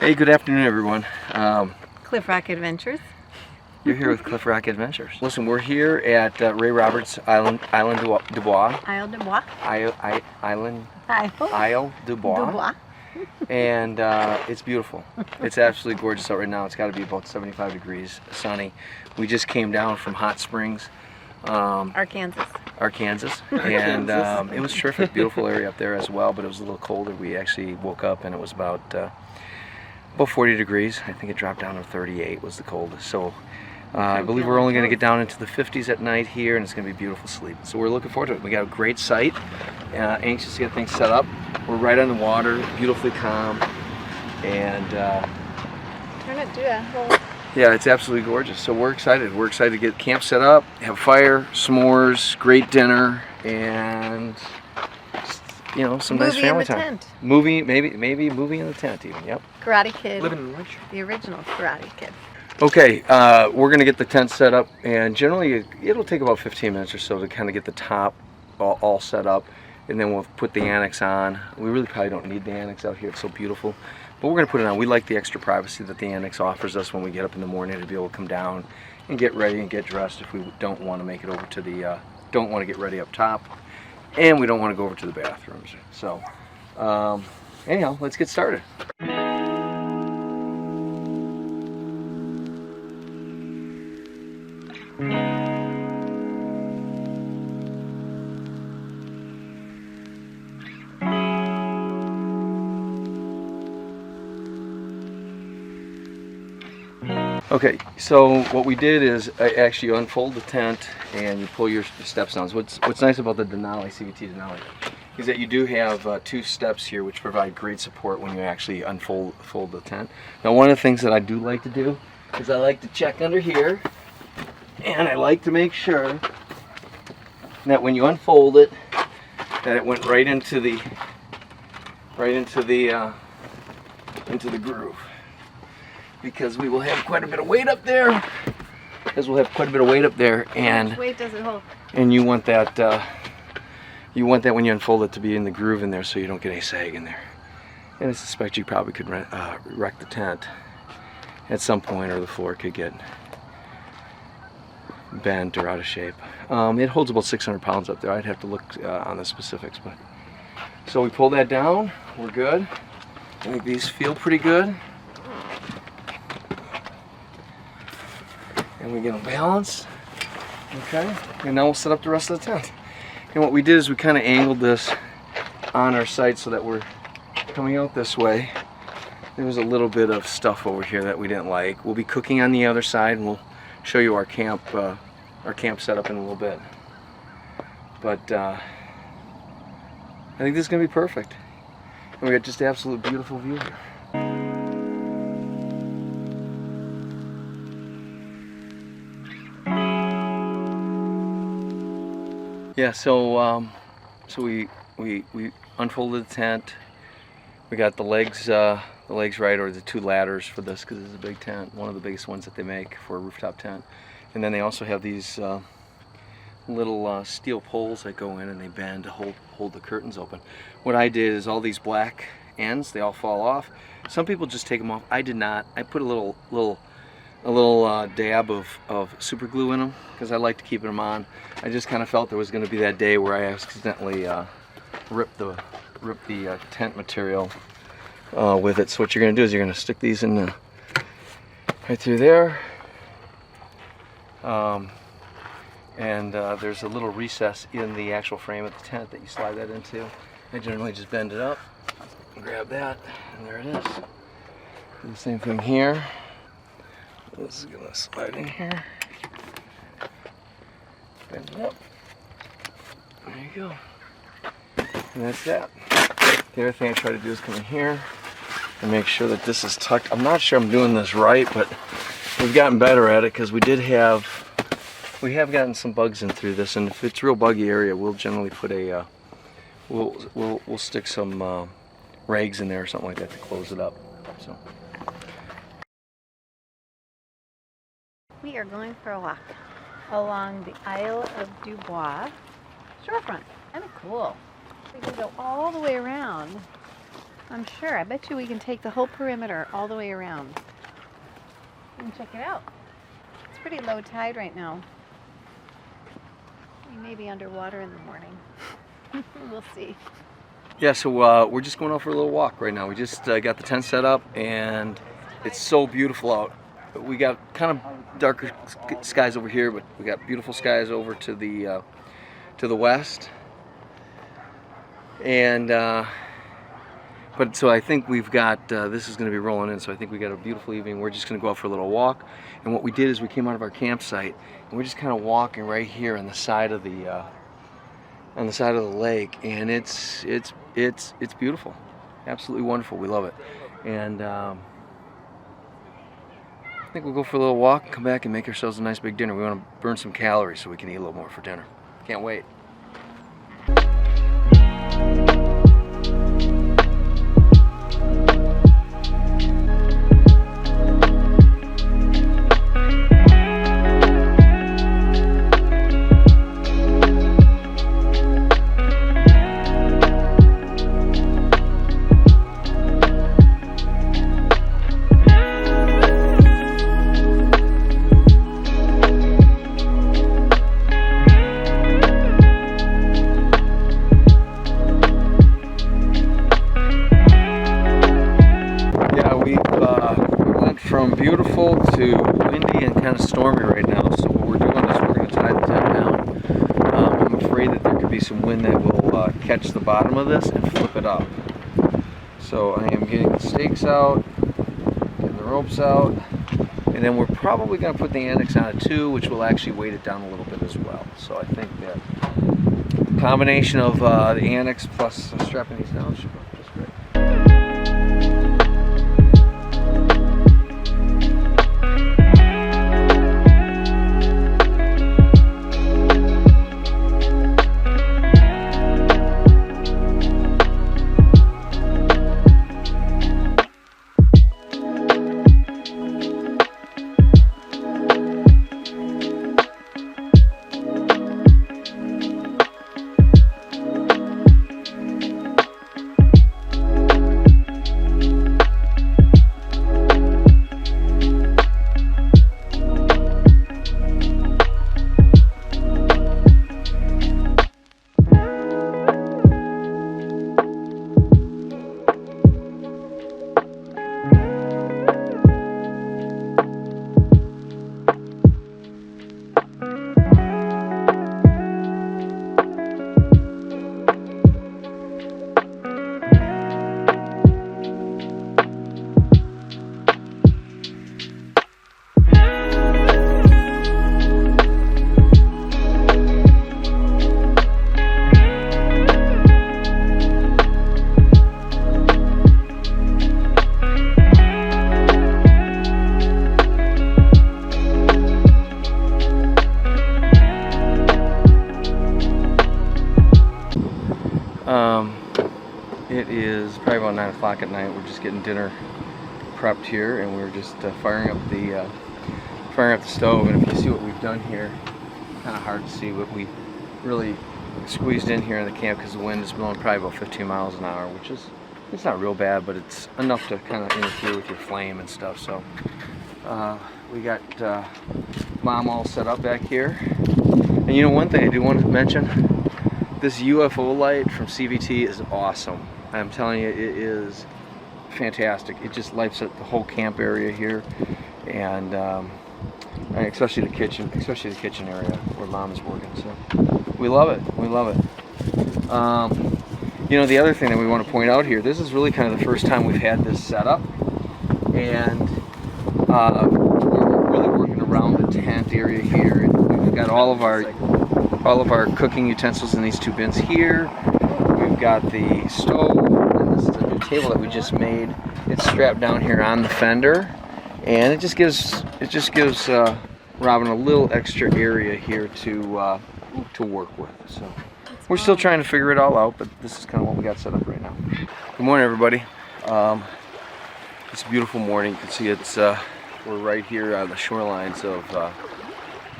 Hey, good afternoon, everyone. Cliff Rock Adventures. You're here with Cliff Rock Adventures. Listen, we're here at Ray Roberts Island du Bois. Isle du Bois. Isle du Bois. And it's beautiful. It's absolutely gorgeous out right now. It's got to be about 75 degrees, sunny. We just came down from Hot Springs, Arkansas. And it was terrific. Beautiful area up there as well, but it was a little colder. We actually woke up and it was about 40 degrees. I think it dropped down to 38 was the coldest. So I believe we're only going to get down into the 50s at night here, and it's going to be beautiful sleep. So we're looking forward to it. We got a great site. Anxious to get things set up. We're right on the water, beautifully calm, and Turn it to a whole. yeah, it's absolutely gorgeous. So we're excited. We're excited to get camp set up, have fire, s'mores, great dinner, and just, you know, some nice family time. Tent. Movie, maybe movie in the tent even. Yep. Karate Kid. Living in Ledger. The original Karate Kid. Okay, we're gonna get the tent set up, and generally it'll take about 15 minutes or so to kind of get the top all set up, and then we'll put the annex on. We really probably don't need the annex out here, it's so beautiful, but we're gonna put it on. We like the extra privacy that the annex offers us when we get up in the morning to be able to come down and get ready and get dressed if we don't want to make it over to the don't want to get ready up top, and we don't want to go over to the bathrooms. So anyhow, let's get started. Okay, so what we did is actually unfold the tent and you pull your steps down. So what's nice about the Denali, CVT Denali, is that you do have 2 steps here which provide great support when you actually unfold the tent. Now, one of the things that I do like to do is I like to check under here, and I like to make sure that when you unfold it, that it went right into the groove. Because we will have quite a bit of weight up there. And How much weight does it hold? And you want that when you unfold it to be in the groove in there, so you don't get any sag in there. And I suspect you probably could wreck the tent at some point, or the floor could get bent or out of shape. It holds about 600 pounds up there. I'd have to look on the specifics, but so we pull that down. We're good. I think these feel pretty good. And we get them balanced. Okay, and now we'll set up the rest of the tent. And what we did is we kind of angled this on our site so that we're coming out this way. There was a little bit of stuff over here that we didn't like. We'll be cooking on the other side, and we'll show you our camp setup in a little bit. But I think this is going to be perfect. And we got just absolute beautiful view here. Yeah, so we unfolded the tent. We got the legs right, or the 2 ladders for this, because it's a big tent, one of the biggest ones that they make for a rooftop tent. And then they also have these little steel poles that go in and they bend to hold the curtains open. What I did is all these black ends, they all fall off. Some people just take them off. I did not. I put a little dab of super glue in them because I like to keep them on. I just kind of felt there was going to be that day where I accidentally ripped the tent material with it. So what you're going to do is you're going to stick these in right through there, and there's a little recess in the actual frame of the tent that you slide that into. I generally just bend it up, grab that, and there it is. Do the same thing here. This is going to slide in here. Bend it up. There you go. And that's that. The other thing I try to do is come in here and make sure that this is tucked. I'm not sure I'm doing this right, but we've gotten better at it because we have gotten some bugs in through this, and if it's a real buggy area, we'll generally put a we'll stick some rags in there or something like that to close it up. So. We are going for a walk along the Isle of du Bois shorefront. Kind of cool. We can go all the way around I'm sure. I bet you we can take the whole perimeter all the way around. And check it out. It's pretty low tide right now. We may be underwater in the morning. We'll see. Yeah, so we're just going out for a little walk right now. We just got the tent set up, and it's so beautiful out. We got kind of darker skies over here, but we got beautiful skies over to the west. And but so I think we've got this is going to be rolling in. So I think we got a beautiful evening. We're just going to go out for a little walk. And what we did is we came out of our campsite, and we're just kind of walking right here on the side of the lake, and it's beautiful, absolutely wonderful. We love it, and I think we'll go for a little walk, come back, and make ourselves a nice big dinner. We want to burn some calories so we can eat a little more for dinner. Can't wait. From beautiful to windy and kind of stormy right now. So what we're doing is we're going to tie the tent down. I'm afraid that there could be some wind that will catch the bottom of this and flip it up. So I am getting the stakes out, getting the ropes out, and then we're probably going to put the annex on it too, which will actually weight it down a little bit as well. So I think that the combination of the annex plus strapping these down should work just great. It is probably about 9 o'clock at night. We're just getting dinner prepped here, and we're just firing up the stove. And if you see what we've done here, kind of hard to see, but we really squeezed in here in the camp because the wind is blowing probably about 15 miles an hour, which is, it's not real bad, but it's enough to kind of interfere with your flame and stuff. So we got Mom all set up back here. And you know, one thing I do want to mention, this UFO light from CVT is awesome. I'm telling you, it is fantastic. It just lights up the whole camp area here, and especially the kitchen area where Mom is working. So we love it. We love it. You know, the other thing that we want to point out here, this is really kind of the first time we've had this set up, and we're really working around the tent area here. And we've got all of our cooking utensils in these two bins here. We've got the stove, and this is a new table that we just made. It's strapped down here on the fender, and it just gives Robin a little extra area here to work with. So we're still trying to figure it all out, but this is kind of what we got set up right now. Good morning, everybody. It's a beautiful morning. You can see it's we're right here on the shorelines of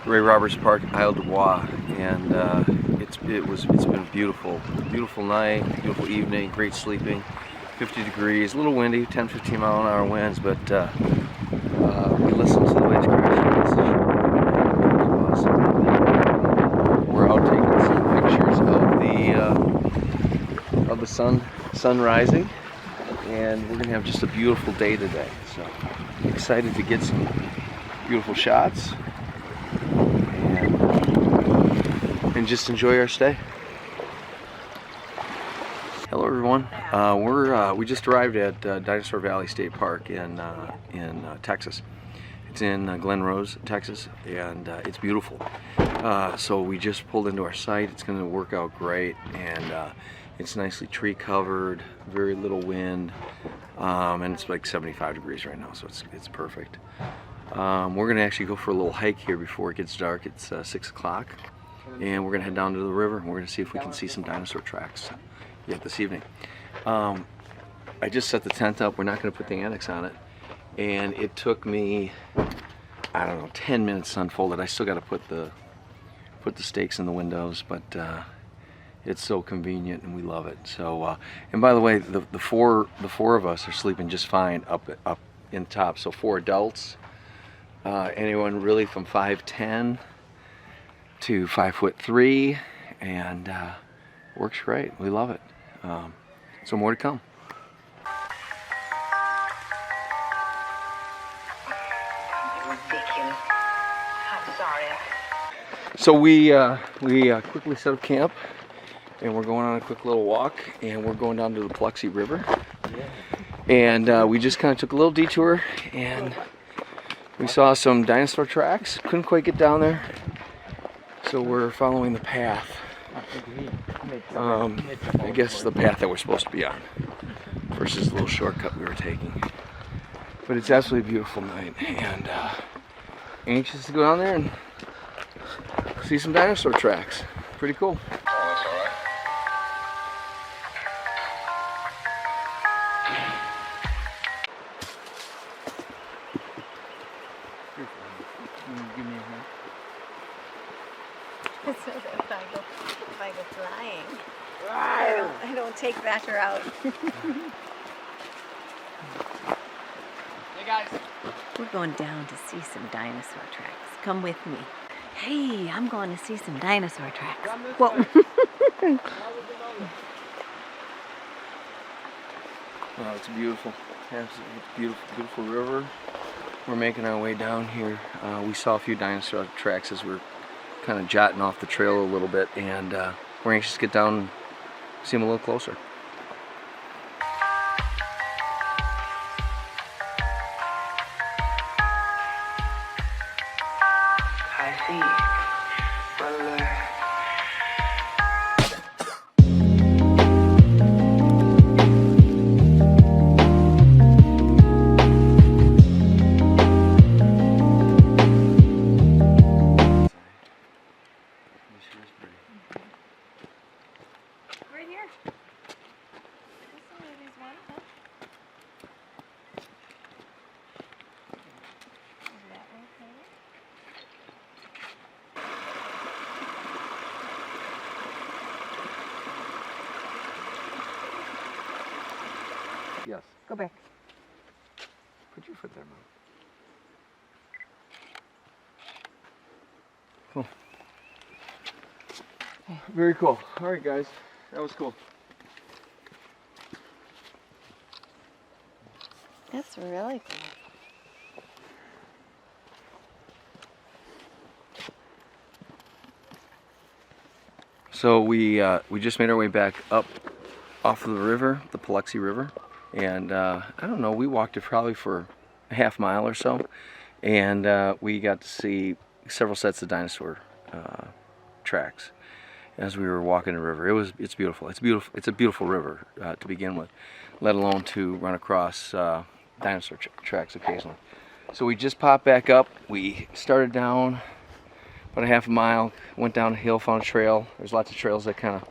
Ray Roberts Park, Isle du Bois, and it's been a beautiful night, beautiful evening, great sleeping. 50 degrees, a little windy, 10-15 mile an hour winds, but we listened to the waves crashing. It's awesome. We're out taking some pictures of the sun rising, and we're gonna have just a beautiful day today. So excited to get some beautiful shots and just enjoy our stay. Hello everyone. We just arrived at Dinosaur Valley State Park in Texas. It's in Glen Rose, Texas, and it's beautiful. So we just pulled into our site. It's going to work out great, and it's nicely tree covered, very little wind, and it's like 75 degrees right now, so it's perfect. We're going to actually go for a little hike here before it gets dark. It's 6 o'clock, and we're going to head down to the river, and we're going to see if we can see some dinosaur tracks yet this evening. I just set the tent up. We're not going to put the annex on it, and it took me, I don't know, 10 minutes to unfold it. I still got to put the stakes in the windows, but it's so convenient and we love it. So and by the way, the four of us are sleeping just fine up in top. So 4 adults, anyone really from 5'10" to 5'3", and works great. We love it. So more to come. So we quickly set up camp, and we're going on a quick little walk, and we're going down to the Paluxy River. And we just kind of took a little detour, and we saw some dinosaur tracks. Couldn't quite get down there, so we're following the path. I guess the path that we're supposed to be on versus the little shortcut we were taking. But it's absolutely a beautiful night, and anxious to go down there and see some dinosaur tracks. Pretty cool. Give me a hand. So that if I go flying, I don't take Thatcher out. Hey guys. We're going down to see some dinosaur tracks. Come with me. Hey, I'm going to see some dinosaur tracks. Whoa. Wow, it's beautiful. Absolutely beautiful, beautiful river. We're making our way down here. We saw a few dinosaur tracks as we're kind of jotting off the trail a little bit, and we're anxious to get down and see them a little closer. Right here. Yes. Go back. Put your foot there, Mom. Cool. Very cool. All right, guys. That was cool. That's really cool. So we just made our way back up off of the river, the Paluxy River, and I don't know, we walked it probably for a half mile or so, and we got to see several sets of dinosaur tracks as we were walking the river. It's beautiful. It's a beautiful river to begin with, let alone to run across dinosaur tracks occasionally. So we just popped back up. We started down about a half a mile, went down a hill, found a trail. There's lots of trails that kind of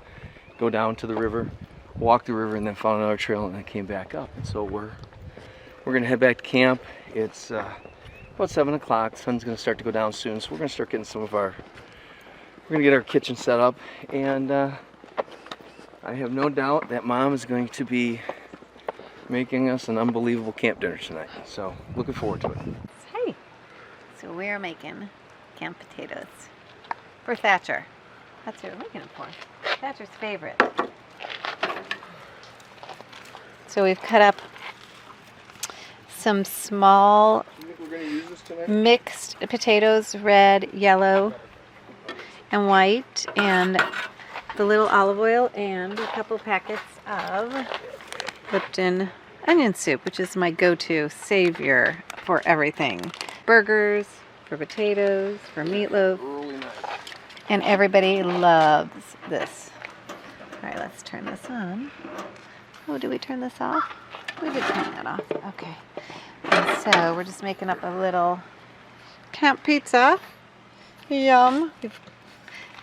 go down to the river, walked the river, and then found another trail, and then came back up. And so we're gonna head back to camp. It's about 7 o'clock. The sun's gonna start to go down soon, so we're gonna start getting we're gonna get our kitchen set up, and I have no doubt that Mom is going to be making us an unbelievable camp dinner tonight. So looking forward to it. Hey. So we're making camp potatoes for Thatcher. That's what we're making them for. Thatcher's favorite. So we've cut up some small You think we're going to use this tonight? mixed potatoes, red, yellow, and white, and the little olive oil, and a couple packets of Lipton onion soup, which is my go-to savior for everything. Burgers, for potatoes, for meatloaf, Early night. and everybody loves this. All right, let's turn this on. Oh, did we turn this off? We did turn that off. Okay. And so we're just making up a little camp pizza. Yum.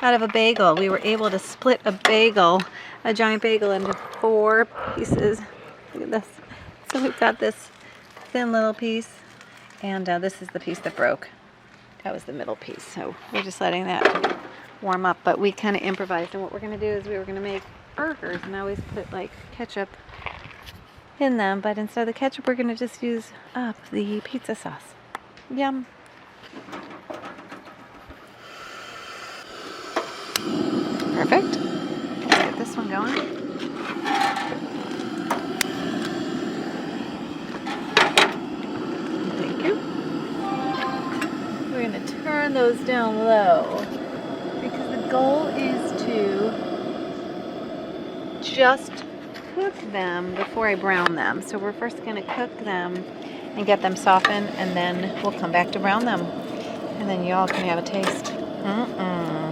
Out of a bagel. We were able to split a bagel, a giant bagel, into 4 pieces. Look at this. So we've got this thin little piece, and this is the piece that broke. That was the middle piece. So we're just letting that warm up. But we kind of improvised, and what we're going to do is we were going to make burgers, and I always put like ketchup in them, but instead of the ketchup, we're going to just use up the pizza sauce. Yum. Perfect. Let's get this one going. Thank you. We're going to turn those down low because the goal is to just cook them before I brown them. So we're first going to cook them and get them softened, and then we'll come back to brown them. And then y'all can have a taste. Mm-mm.